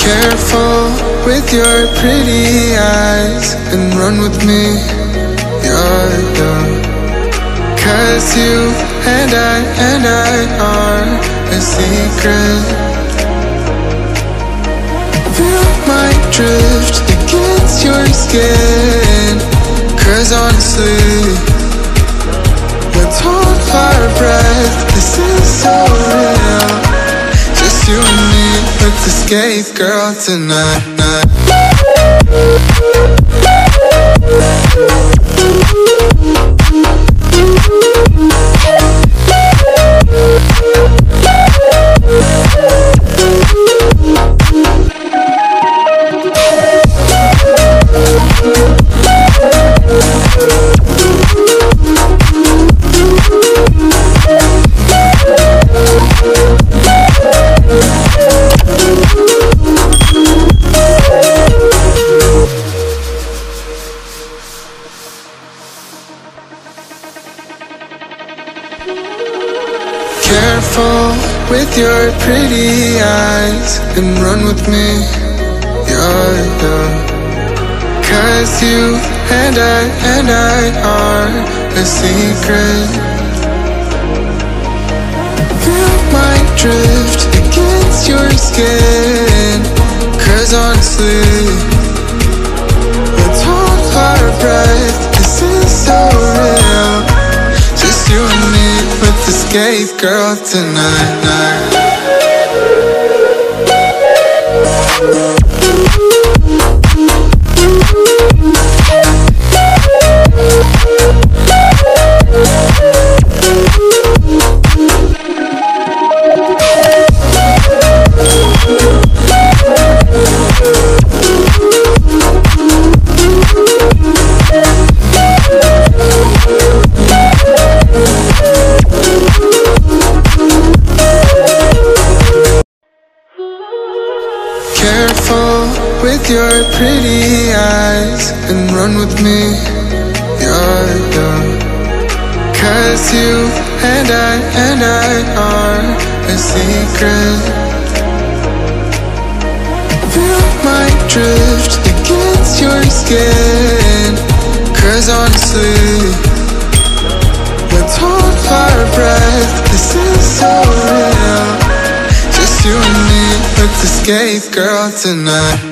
Careful with your pretty eyes and run with me, yeah. Cause you and I are a secret. Feel my drift against your skin. Cause honestly, let's hold our breath. This is so real. Just you and me, let's escape, girl, tonight. Careful with your pretty eyes and run with me, yeah. Cause you and I are a secret. Feel my drift against your skin. Cause honestly, let's hold our breath. This is so real. Just you and me, let's escape, girl, tonight. Careful with your pretty eyes and run with me, yeah. Cause you and I are a secret. Feel my drift against your skin. Cause honestly, let's hold our breath. This is so real. Just you and me, let's escape, girl, tonight.